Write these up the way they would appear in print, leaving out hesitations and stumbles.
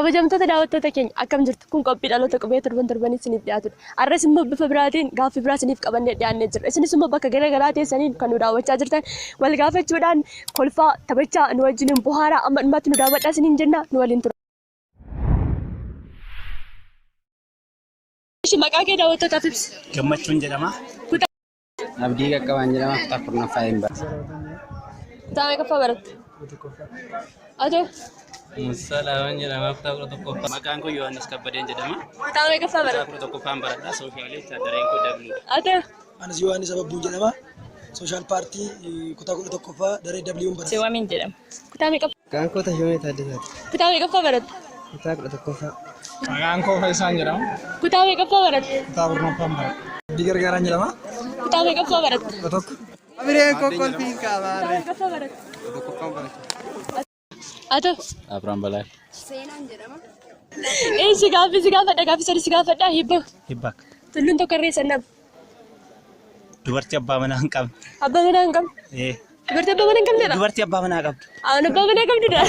kabajamtoota daawwattoota keenya akkam jirtu kun qophii dhaloota qubee torban isiniif dhiyaatudha. Arras immoo bifa biraatiin gaaffii biraa isiniif qabannee dhiyaannee jirra. Isinis immoo bakka garaa teessanii kan nu daawwachaa jirtan wal gaafachuudhaan kolfaa taphachaa nu wajjin bohaaraa amma dhumatti nu daawwadhaa isiniin jenna nu waliin tura. Maqaa kee daawwattootaaf ibsi. Gammachuun jedhama. Abdii Qaqqabaan jedhama. Kutaa kurnaffaa hin bara. Kutaa meeqaffaa baratta? Atoo? Musa Lawan jedhama. Kutaa 11ffaa. Maqaan koo Yohaannis Kabbadeen jedhama. Kutaa meeqaffaa baratta? Kutaa 11ffaan baradha. Sooshaaliin dareen koo W. Atoo? Anis Yohaannis Ababbuu jedhama. Sooshaal paartii kutaa 11ffaa daree W barata. Seewamiin jedhama. Kutaa meeqaffaa? Maqaan koo Tashoomee Taaddasaati. Kutaa meeqaffaa baratta? Kutaa 11ffaa. Maqaan koo Faayisaan jedhama. Kutaa meeqaffaa baratta? Kutaa kurnaffaan bara. Abdii Gargaaraan jedhama. Kutaa meeqaffaa baratta? Tokko. Abireen kokkolfiin qaba. Kutaa meeqaffaa baratta? Tokkoffaan bara. Atoo? Abraham Balaa. Si gaafadha gaaffii sadii si gaafadha hibba. Hibbak. Tulluun tokko irree sannab. Dubartii abbaa manaa hin qabne. Abbaa manaa hin qabne. Dubartii abbaa manaa hin qabnedha. Dubartii abbaa manaa qabdu. Abbaa manaa qabdudha.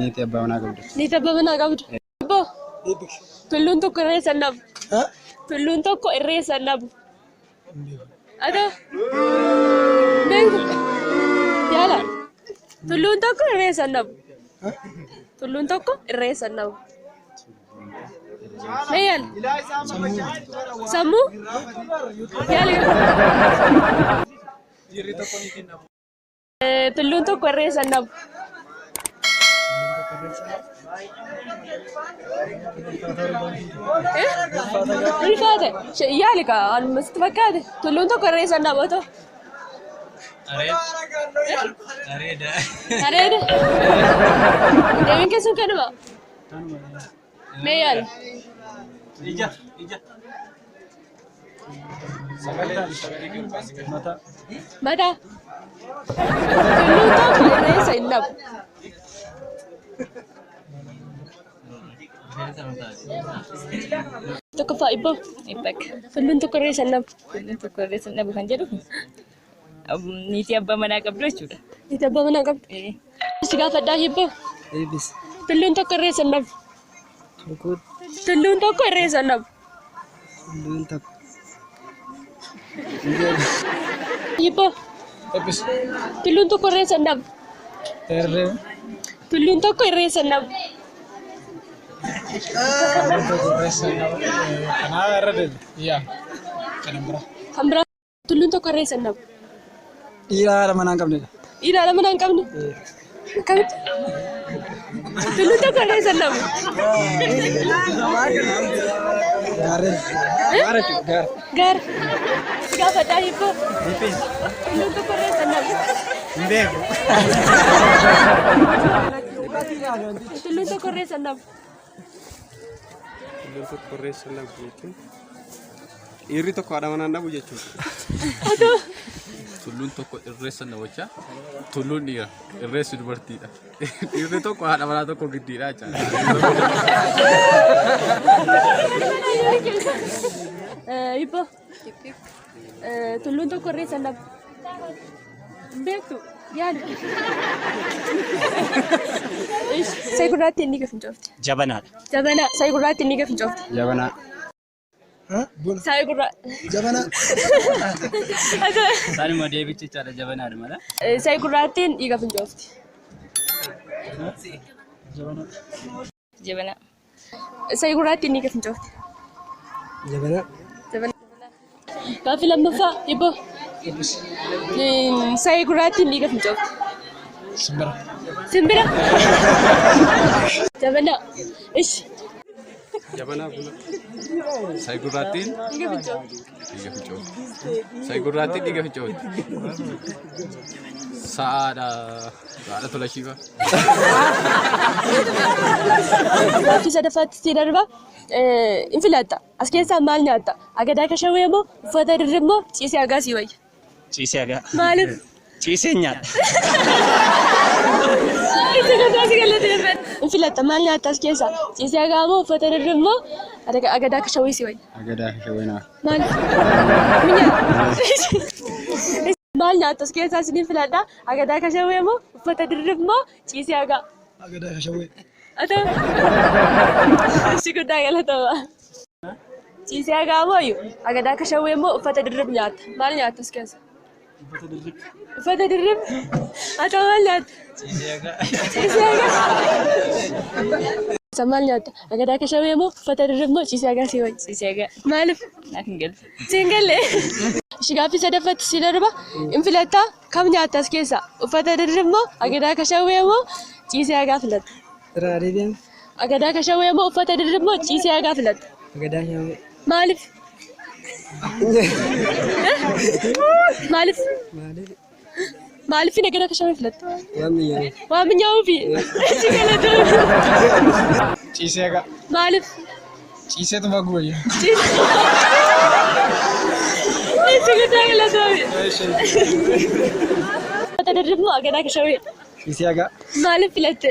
Niitii abbaa manaa qabdu. Niitii abbaa manaa qabdu. Hibba. Tulluun tokko irree sannab. Tulluun tokko irree sannab. Atoo? Beeku. Yaala. Tulluun tokko irree sannab. Tulluun tokko irree sannab. Meeyyaal? Sammuu? Yaali? Tulluun tokko irree sannab. Ulfaate? Yaali ka? Anumatti fakkaate? Tulluun tokko irree sannab otoo? Areeda. Areeda? Deebiin keessuun kanuma? Meeyyaal? Ija. Mataa? Tulluun tokko irree sannab. Tokkoffaa ibboo? Ibbak. Tulluun tokko irree sannab. Tulluun tokko irree sannab kan jedhu niitii abbaa manaa qabdu jechuudha. Niitii abbaa manaa qabdu? Si gaafadhaa hibboo? Eebis. Tulluun tokko irree sannab. Tulluun tokko irree sannab. Tulluun tokko. Hibboo? Eebis. Tulluun tokko irree sannab. Terree. Tulluun tokko irree sannab. Kanaa irra deebi. Yaa. Kana bira. Kan biraa tulluun tokko irree sannab. Dhiiraa haadha manaa hin qabnedha. Dhiiraa haadha manaa hin qabne? Akkamitti? Tulluun tokko irree sannab. Gaarreen. Gaara. Si gaafadhaa hibboo? Tulluun tokko irree sannab. Hin beeku. Tulluun tokko irree sannab. Tulluun tokko irree sannab jechuun dhiirri tokko haadha manaa dhabu jechuudha. Tulluun tokko irreessa namichaa, tulluun dhiira, irreessi dubartiidha. Dhiirri tokko haadha manaa tokko giddiidha jechuudha. Hibboo? Tulluun tokko irree sannab. Beektu? Yaali? Sa'i gurraatti inni gafincoofti. Jabanaadha. Jabanaa. Sa'i gurraatti inni gafincoofti. Jabanaa. Sa'i gurraa. Jabanaa. Saanuma deebichi jechaadha jabanaadha mala. Sa'i gurraattiin dhiiga fincoofti. Jabanaa. Sa'i gurraattiin dhiiga fincoofti. Jabanaa. Gaaffii lammaffaa hibboo? Sa'i gurraattiin dhiiga fincoofti. Simbira. Simbira? Jabanaa. Ishi. Jabanaa buna. Sa'i gurraattiin Dhiiga fincoofti. dhiiga fincoofti. Sa'i gurraattiin dhiiga fincoofti. Saadha tola shiifa. Gaaffii sadaffaatti si darba. In filatta. As keessaa maal nyaatta? Agadaa kashawwee moo uffata dirri moo ciisee hagaa sii wayya? Ciisee hagaa. Maaliif? Ciisee nyaadha. In filatta maal nyaatta as keessaa? Ciisee hagaa moo uffata dirri moo agadaa kashawwee sii wayya? Agadaa shawweenaa. Maaliif? Maal nyaatta as keessaa isiniin filadhaa? Agadaa kashawwee moo uffata dirri moo ciisee hagaa? Agadaa kashawwee. Atau si guddaa galatooma. Ciisee hagaa mooyu agadaa akka shawwee immoo uffata dirrib nyaata. Maal nyaata as keessa? Uffata dirrib? Atoo maal nyaata? Ciisee hagaa. Maal nyaata? Agadaa akka shawwee immoo uffata dirrib moo ciisee hagaa si wajji? Ciisee hagaa. Maaliif? Naaf hin galu. Si hin galle? Gaaffii sadaffatti si darba hin filattaa kam nyaata as keessa? Uffata dirrib moo agadaa akka shawwee moo ciisee hagaa filatta? Irraa deebiin Agadaa akka shawwee moo uffata dirrib moo ciisee hagaa filatta? agadaa shawwee. Maaliif? Maaliif? Maaliif agadaa akka shawwee filatta? Waan minyaawu fi si galatoomne. Ciisee hagaa. Maaliif? Ciiseetu baguu wayya. Si guddaa galatoomne. Uffata dirrib moo agadaa akka shawwee? Ciisee hagaa. Maaliif filatte?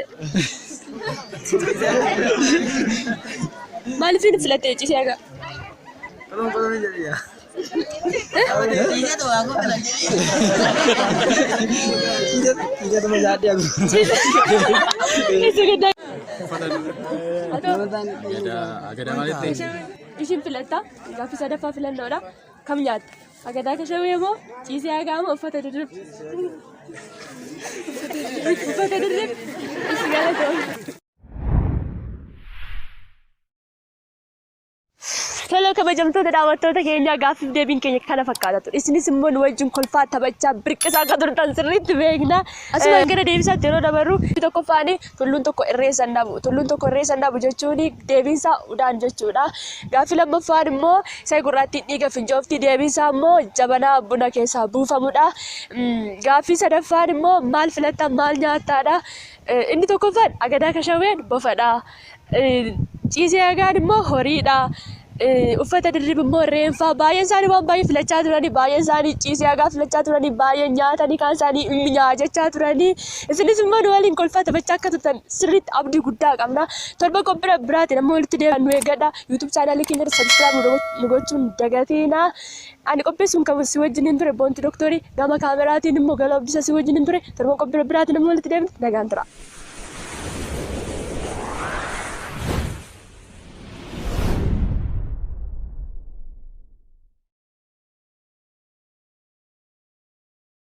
Maaliif filatte ciisee hagaa? Ciiseetu mazaadhi agu. Si guddaa. Agadaa maalitti? Ishiin filatta gaaffii sadaffaa filannoodha. Kam nyaatta? Agadaa akka shawwee moo ciisee hagaa moo uffata dirrib? Uffata dirrib. Si galatoomne. Toloo kabajamtoota daawwattoota keenyaa gaaffiif deebiin keenya kana fakkaata ture. Isinis immoo nu wajjin kolfaa taphachaa birqisaa akka turtan sirriitti beekna. Asumaan gara deebisaatti yeroo dabarru tokkoffaan tulluun tokko irreessan dhabu. Tulluun tokko irreessan dhabu jechuun deebiinsaa udaan jechuudha. Gaaffii lammaffaan immoo isa gurraattiin dhiiga fincoofti. Deebiinsaa immoo jabanaa buna keessaa buufamudha. Gaaffii sadaffaan immoo maal filattaa maal nyaattaadha. Inni tokkoffaan agadaa akka shawween bofadha. Ciisee hagaan immoo horiidha. Uffata dirrib immoo reenfaa. Baay'een isaanii waan baay'ee filachaa turanii, baay'een isaanii ciisee hagaa filachaa turanii, baay'een nyaatanii kaan isaanii mi'aa jechaa turanii. Isinis immoo nu waliin kolfaa taphachaa akka turtan sirriitti abdii guddaa qabna. Torba qophii biraatiin ammoo walitti deebi'an nu eeggadha. YouTube chaanaalii keenya subscribe nu gochuun dagatina. Ani qopheessuun kan si wajjin ture Boonti Doktorii gama kaameraatiin immoo Galoo Abdiisaa si wajjin ture. Torba qophii biraatiin ammoo walitti deebiin nagaan tura.